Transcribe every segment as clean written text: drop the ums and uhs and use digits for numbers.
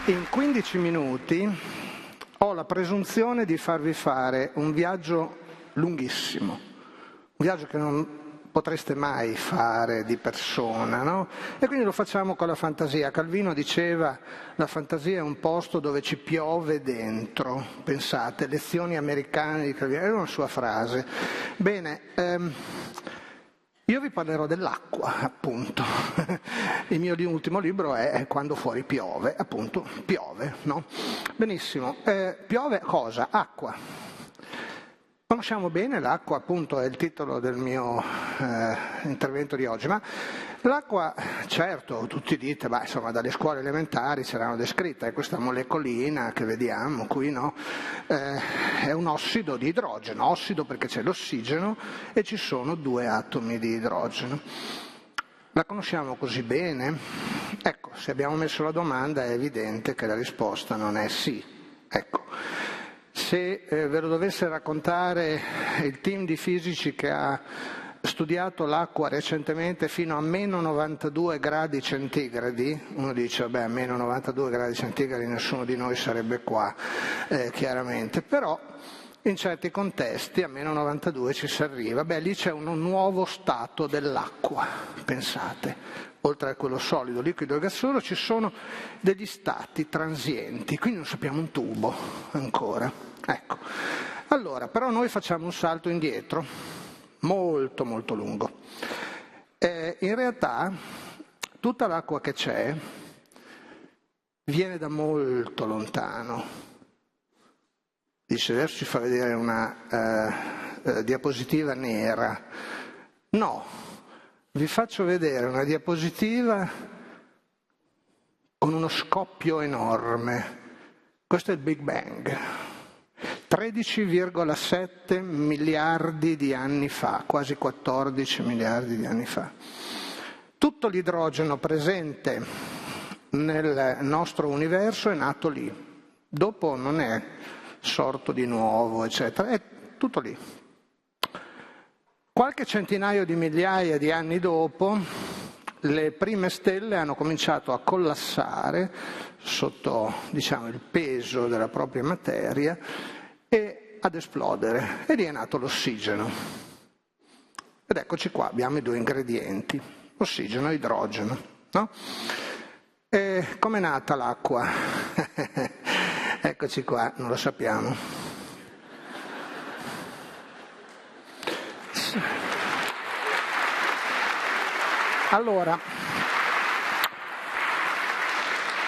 In 15 minuti ho la presunzione di farvi fare un viaggio lunghissimo, un viaggio che non potreste mai fare di persona, no? E quindi lo facciamo con la fantasia. Calvino diceva: la fantasia è un posto dove ci piove dentro. Pensate, lezioni americane di Calvino, era una sua frase. Bene, io vi parlerò dell'acqua, appunto. Il mio ultimo libro è Quando fuori piove, appunto, piove, no? Benissimo. Piove cosa? Acqua. Conosciamo bene l'acqua, appunto, è il titolo del mio intervento di oggi, ma l'acqua, certo, tutti dite, insomma, dalle scuole elementari ce l'hanno descritta, è questa molecolina che vediamo qui, no? È un ossido di idrogeno, ossido perché c'è l'ossigeno e ci sono 2 atomi di idrogeno. La conosciamo così bene? Ecco, se abbiamo messo la domanda è evidente che la risposta non è sì. Ecco. Se ve lo dovesse raccontare il team di fisici che ha studiato l'acqua recentemente fino a meno 92 gradi centigradi, uno dice, a meno 92 gradi centigradi nessuno di noi sarebbe qua, chiaramente, però in certi contesti a meno 92 ci si arriva. Lì c'è un nuovo stato dell'acqua, pensate. Oltre a quello solido, liquido e gassoso, ci sono degli stati transienti, quindi non sappiamo un tubo ancora. Ecco. Allora, però noi facciamo un salto indietro, molto molto lungo. In realtà tutta l'acqua che c'è viene da molto lontano. Dice, adesso ci fa vedere una diapositiva nera. No. Vi faccio vedere una diapositiva con uno scoppio enorme. Questo è il Big Bang. 13,7 miliardi di anni fa, quasi 14 miliardi di anni fa. Tutto l'idrogeno presente nel nostro universo è nato lì. Dopo non è sorto di nuovo, eccetera, è tutto lì. Qualche centinaio di migliaia di anni dopo, le prime stelle hanno cominciato a collassare sotto, il peso della propria materia e ad esplodere. E lì è nato l'ossigeno. Ed eccoci qua, abbiamo i 2 ingredienti, ossigeno e idrogeno, no? E com'è nata l'acqua? Eccoci qua, non lo sappiamo. Allora,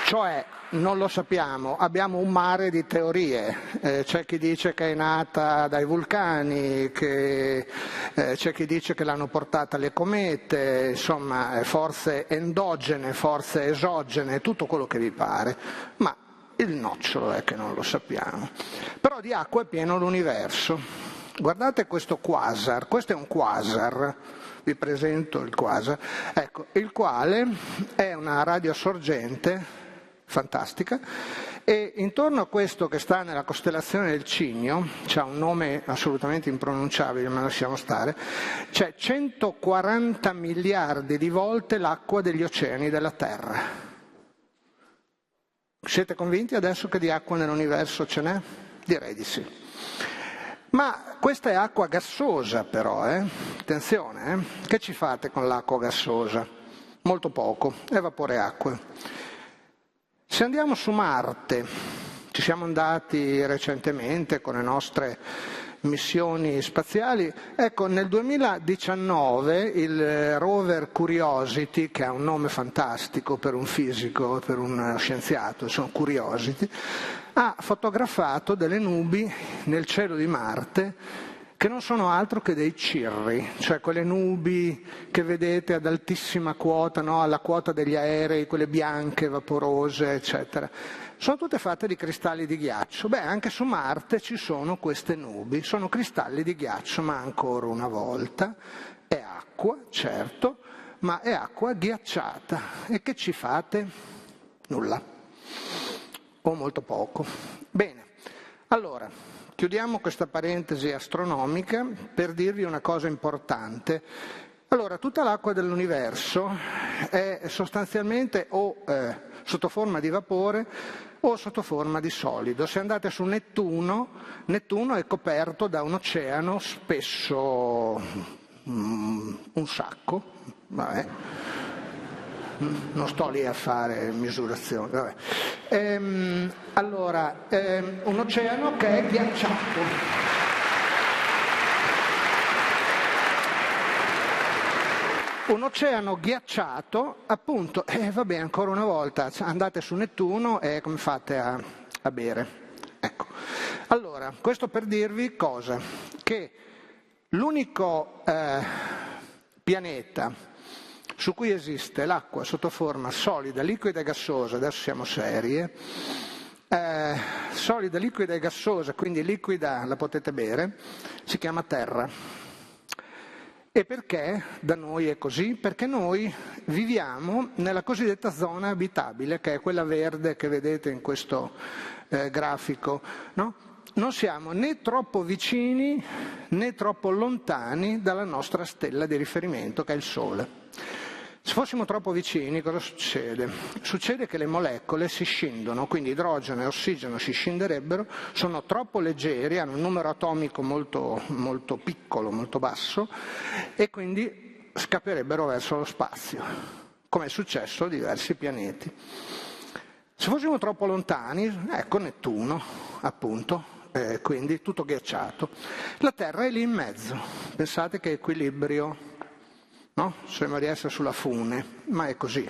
cioè non lo sappiamo, abbiamo un mare di teorie, c'è chi dice che è nata dai vulcani, c'è chi dice che l'hanno portata le comete, insomma forze endogene, forze esogene, tutto quello che vi pare, ma il nocciolo è che non lo sappiamo. Però di acqua è pieno l'universo. Guardate questo quasar, questo è un quasar. Vi presento il quasar, ecco, il quale è una radiosorgente fantastica e intorno a questo che sta nella costellazione del Cigno, c'ha un nome assolutamente impronunciabile ma lasciamo stare, c'è 140 miliardi di volte l'acqua degli oceani della Terra. Siete convinti adesso che di acqua nell'universo ce n'è? Direi di sì. Ma questa è acqua gassosa però, attenzione, che ci fate con l'acqua gassosa? Molto poco, è vapore acqua. Se andiamo su Marte, ci siamo andati recentemente con le nostre missioni spaziali, ecco nel 2019 il rover Curiosity, che ha un nome fantastico per un fisico, per uno scienziato, sono Curiosity, ha fotografato delle nubi nel cielo di Marte che non sono altro che dei cirri, cioè quelle nubi che vedete ad altissima quota, no? Alla quota degli aerei, quelle bianche, vaporose, eccetera. Sono tutte fatte di cristalli di ghiaccio. Anche su Marte ci sono queste nubi, sono cristalli di ghiaccio, ma ancora una volta è acqua, certo, ma è acqua ghiacciata. E che ci fate? Nulla. O molto poco. Bene, allora, chiudiamo questa parentesi astronomica per dirvi una cosa importante. Allora, tutta l'acqua dell'universo è sostanzialmente o sotto forma di vapore o sotto forma di solido. Se andate su Nettuno, Nettuno è coperto da un oceano spesso un sacco, vabbè. Non sto lì a fare misurazioni. Vabbè. Un oceano che è ghiacciato. Un oceano ghiacciato, appunto, vabbè, ancora una volta, andate su Nettuno e come fate a bere? Ecco. Allora, questo per dirvi cosa? Che l'unico pianeta su cui esiste l'acqua sotto forma solida, liquida e gassosa, adesso siamo serie, solida, liquida e gassosa, quindi liquida la potete bere, si chiama Terra. E perché da noi è così? Perché noi viviamo nella cosiddetta zona abitabile, che è quella verde che vedete in questo grafico, no? Non siamo né troppo vicini né troppo lontani dalla nostra stella di riferimento, che è il Sole. Se fossimo troppo vicini, cosa succede? Succede che le molecole si scindono, quindi idrogeno e ossigeno si scinderebbero, sono troppo leggeri, hanno un numero atomico molto, molto piccolo, molto basso, e quindi scapperebbero verso lo spazio, come è successo a diversi pianeti. Se fossimo troppo lontani, ecco Nettuno, appunto, quindi tutto ghiacciato. La Terra è lì in mezzo, pensate che equilibrio... No? Sembra di essere sulla fune, ma è così.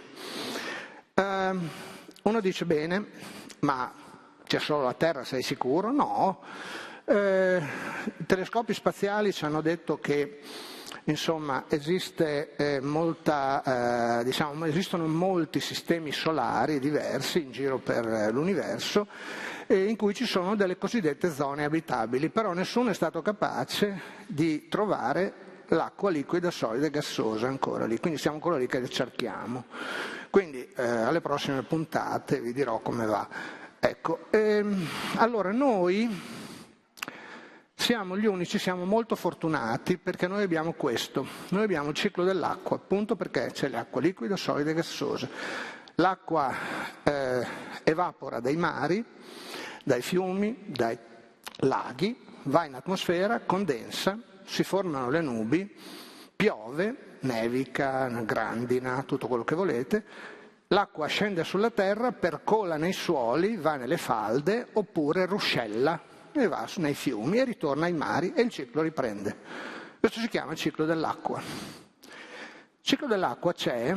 Uno dice bene, ma c'è solo la Terra, sei sicuro? No. I telescopi spaziali ci hanno detto che insomma esistono molti sistemi solari diversi in giro per l'universo in cui ci sono delle cosiddette zone abitabili, però nessuno è stato capace di trovare l'acqua liquida, solida e gassosa ancora lì, quindi siamo ancora lì che le cerchiamo. Quindi alle prossime puntate vi dirò come va. Ecco, allora noi siamo gli unici, siamo molto fortunati perché noi abbiamo questo, noi abbiamo il ciclo dell'acqua, appunto perché c'è l'acqua liquida, solida e gassosa. L'acqua evapora dai mari, dai fiumi, dai laghi, va in atmosfera, condensa, si formano le nubi, piove, nevica, grandina, tutto quello che volete, l'acqua scende sulla terra, percola nei suoli, va nelle falde oppure ruscella e va nei fiumi e ritorna ai mari e il ciclo riprende. Questo si chiama ciclo dell'acqua. Il ciclo dell'acqua c'è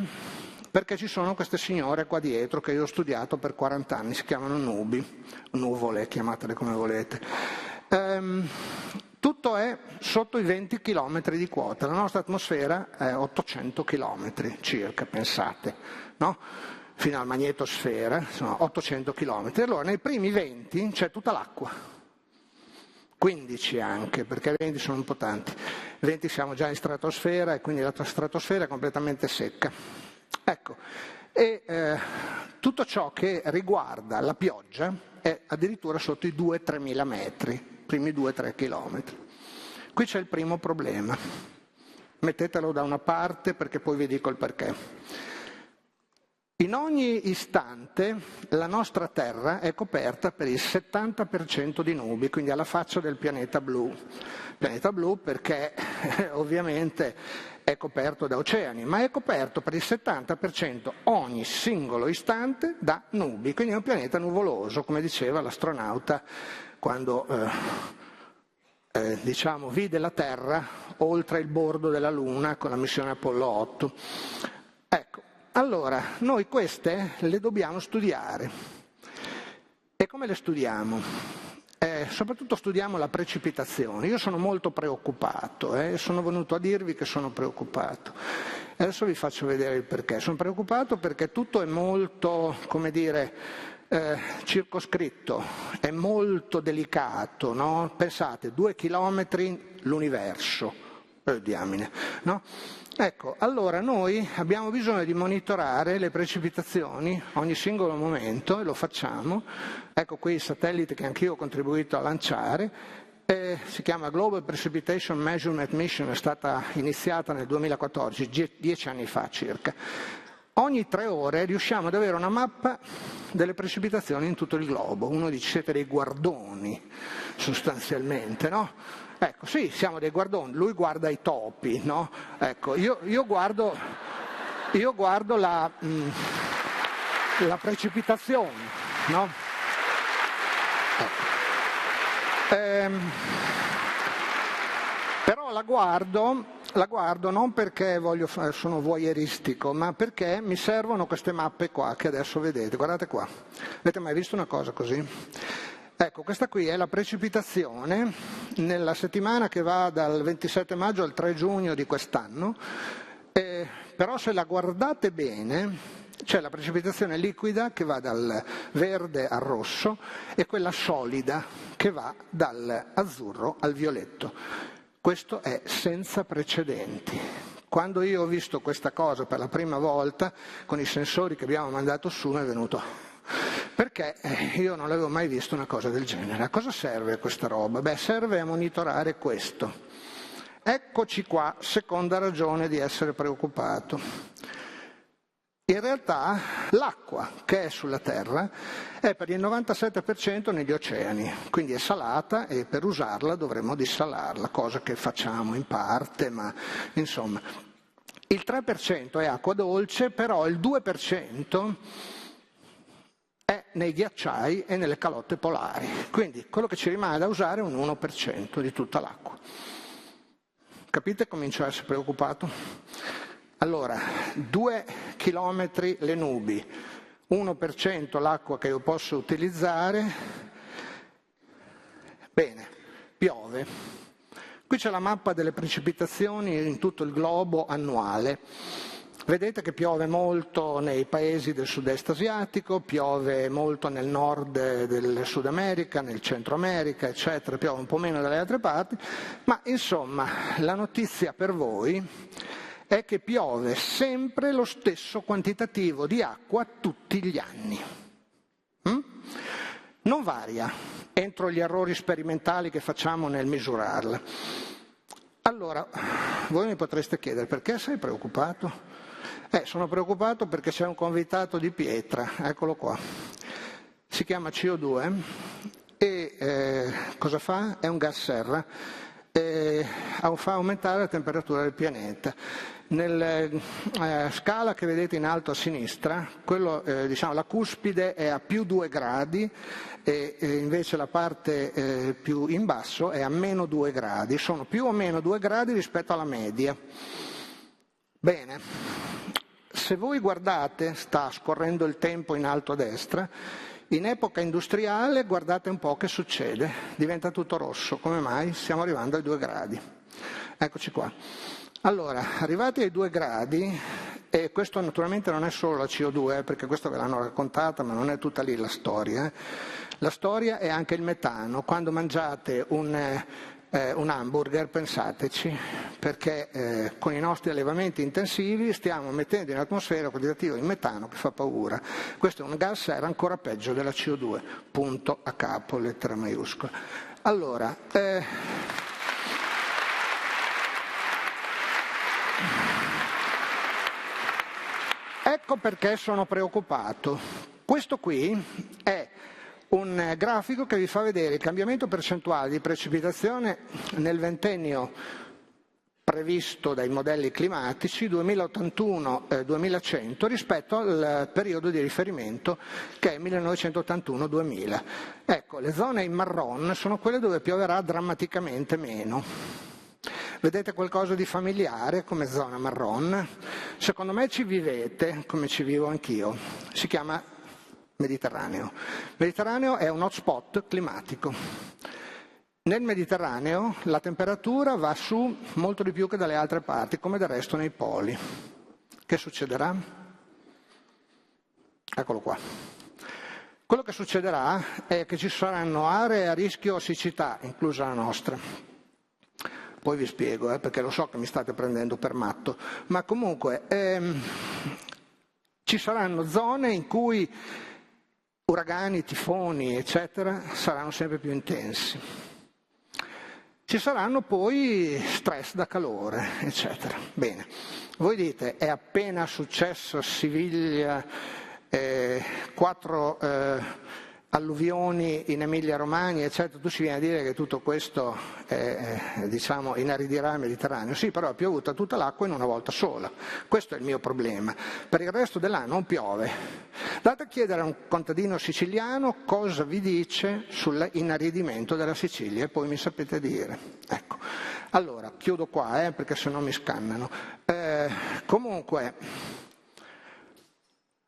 perché ci sono queste signore qua dietro che io ho studiato per 40 anni, si chiamano nubi, nuvole, chiamatele come volete. Tutto è sotto i 20 km di quota, la nostra atmosfera è 800 km circa, pensate, no? Fino alla magnetosfera, sono 800 km. Allora nei primi 20 c'è tutta l'acqua, 15 anche, perché 20 sono un po' tanti. 20 siamo già in stratosfera e quindi la stratosfera è completamente secca. Ecco, e tutto ciò che riguarda la pioggia è addirittura sotto i 2-3 mila metri. Primi 2-3 chilometri. Qui c'è il primo problema. Mettetelo da una parte perché poi vi dico il perché. In ogni istante la nostra Terra è coperta per il 70% di nubi, quindi alla faccia del pianeta blu. Pianeta blu perché ovviamente è coperto da oceani, ma è coperto per il 70% ogni singolo istante da nubi, quindi è un pianeta nuvoloso, come diceva l'astronauta quando vide la Terra oltre il bordo della Luna con la missione Apollo 8. Ecco, allora noi queste le dobbiamo studiare. E come le studiamo? Soprattutto studiamo la precipitazione. Io sono molto preoccupato, sono venuto a dirvi che sono preoccupato. Adesso vi faccio vedere il perché. Sono preoccupato perché tutto è molto, come dire, circoscritto, è molto delicato, no? Pensate, 2 chilometri l'universo, diamine, no? Ecco, allora noi abbiamo bisogno di monitorare le precipitazioni ogni singolo momento e lo facciamo. Ecco qui il satellite che anch'io ho contribuito a lanciare Si chiama Global Precipitation Measurement Mission, è stata iniziata nel 2014, 10 anni fa circa. Ogni 3 ore riusciamo ad avere una mappa delle precipitazioni in tutto il globo. Uno dice: siete dei guardoni, sostanzialmente, no? Ecco, sì, siamo dei guardoni, lui guarda i topi, no? Ecco, io guardo la precipitazione, no? Però la guardo non perché sono voyeuristico, ma perché mi servono queste mappe qua che adesso vedete. Guardate qua, avete mai visto una cosa così? Ecco, questa qui è la precipitazione nella settimana che va dal 27 maggio al 3 giugno di quest'anno, però se la guardate bene c'è la precipitazione liquida che va dal verde al rosso e quella solida che va dall'azzurro al violetto. Questo è senza precedenti. Quando io ho visto questa cosa per la prima volta, con i sensori che abbiamo mandato su, mi è venuto. Perché io non avevo mai visto una cosa del genere. A cosa serve questa roba? Beh, serve a monitorare questo. Eccoci qua, seconda ragione di essere preoccupato. In realtà l'acqua che è sulla Terra è per il 97% negli oceani, quindi è salata e per usarla dovremmo dissalarla, cosa che facciamo in parte, ma insomma. Il 3% è acqua dolce, però il 2% è nei ghiacciai e nelle calotte polari, quindi quello che ci rimane da usare è un 1% di tutta l'acqua. Capite? Comincio a essere preoccupato. Allora, 2 chilometri le nubi, 1% l'acqua che io posso utilizzare. Bene, piove. Qui c'è la mappa delle precipitazioni in tutto il globo annuale. Vedete che piove molto nei paesi del sud-est asiatico, piove molto nel nord del Sud America, nel Centro America, eccetera, piove un po' meno dalle altre parti, ma insomma la notizia per voi è che piove sempre lo stesso quantitativo di acqua tutti gli anni. Non varia entro gli errori sperimentali che facciamo nel misurarla. Allora, voi mi potreste chiedere: perché sei preoccupato? Sono preoccupato perché c'è un convitato di pietra, eccolo qua. Si chiama CO2 e cosa fa? È un gas serra. Fa aumentare la temperatura del pianeta. Nella scala che vedete in alto a sinistra, la cuspide è a più 2 gradi e invece la parte più in basso è a meno 2 gradi. Sono più o meno 2 gradi rispetto alla media. Bene, se voi guardate, sta scorrendo il tempo in alto a destra, in epoca industriale guardate un po' che succede, diventa tutto rosso. Come mai? Stiamo arrivando ai 2 gradi. Eccoci qua. Allora, arrivati ai 2 gradi, e questo naturalmente non è solo la CO2, perché questo ve l'hanno raccontata, ma non è tutta lì la storia. La storia è anche il metano. Quando mangiate un hamburger, pensateci, perché con i nostri allevamenti intensivi stiamo mettendo in atmosfera un quantitativo di metano che fa paura. Questo è un gas serra ancora peggio della CO2, punto a capo, lettera maiuscola. Allora, ecco perché sono preoccupato. Questo qui è un grafico che vi fa vedere il cambiamento percentuale di precipitazione nel ventennio previsto dai modelli climatici 2081-2100 rispetto al periodo di riferimento che è 1981-2000. Ecco, le zone in marron sono quelle dove pioverà drammaticamente meno. Vedete qualcosa di familiare come zona marron? Secondo me ci vivete, come ci vivo anch'io. Si chiama Mediterraneo. Il Mediterraneo è un hotspot climatico. Nel Mediterraneo la temperatura va su molto di più che dalle altre parti, come del resto nei poli. Che succederà? Eccolo qua. Quello che succederà è che ci saranno aree a rischio siccità, inclusa la nostra. Poi vi spiego, perché lo so che mi state prendendo per matto, ma comunque ci saranno zone in cui uragani, tifoni, eccetera, saranno sempre più intensi. ci saranno poi stress da calore, eccetera. Bene, voi dite, è appena successo a Siviglia, 4 alluvioni in Emilia-Romagna, eccetera, tu ci vieni a dire che tutto questo inaridirà il Mediterraneo. Sì, però è piovuta tutta l'acqua in una volta sola. Questo è il mio problema. Per il resto dell'anno non piove. Andate a chiedere a un contadino siciliano cosa vi dice sull'inaridimento della Sicilia e poi mi sapete dire. Ecco. Allora, chiudo qua, perché sennò mi scannano. Comunque,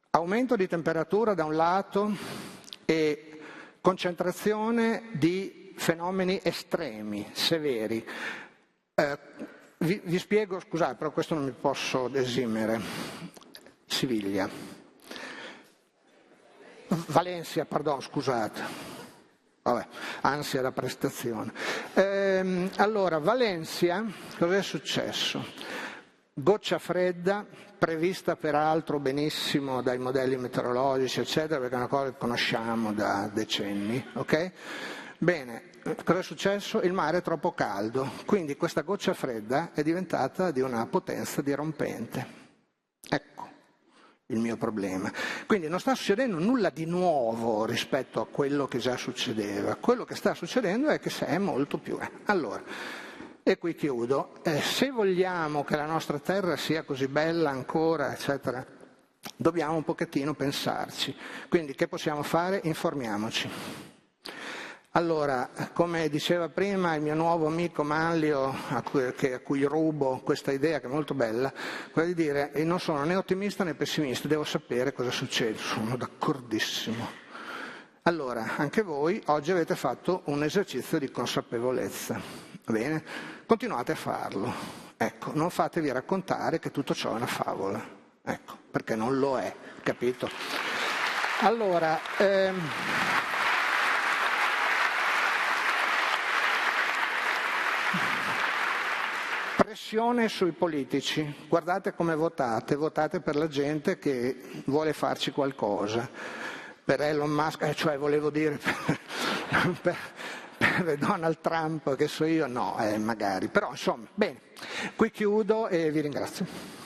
aumento di temperatura da un lato e concentrazione di fenomeni estremi, severi. Vi spiego, scusate, però questo non mi posso desimere. Siviglia. Valencia, pardon, scusate. Vabbè, ansia da prestazione. Allora, Valencia, cosa è successo? Goccia fredda, prevista peraltro benissimo dai modelli meteorologici, eccetera, perché è una cosa che conosciamo da decenni, ok? Bene, cosa è successo? Il mare è troppo caldo, quindi questa goccia fredda è diventata di una potenza dirompente. Ecco il mio problema. Quindi non sta succedendo nulla di nuovo rispetto a quello che già succedeva. Quello che sta succedendo è che è molto più. Allora, e qui chiudo. Se vogliamo che la nostra terra sia così bella ancora, eccetera, dobbiamo un pochettino pensarci. Quindi che possiamo fare? Informiamoci. Allora, come diceva prima il mio nuovo amico Manlio, a cui rubo questa idea che è molto bella, quella di dire non sono né ottimista né pessimista, devo sapere cosa succede, sono d'accordissimo. Allora, anche voi oggi avete fatto un esercizio di consapevolezza, va bene? Continuate a farlo, ecco, non fatevi raccontare che tutto ciò è una favola, ecco, perché non lo è, capito? Allora, pressione sui politici, guardate come votate per la gente che vuole farci qualcosa, per Elon Musk, cioè volevo dire per Donald Trump, che so io, no, magari, però insomma, bene, qui chiudo e vi ringrazio.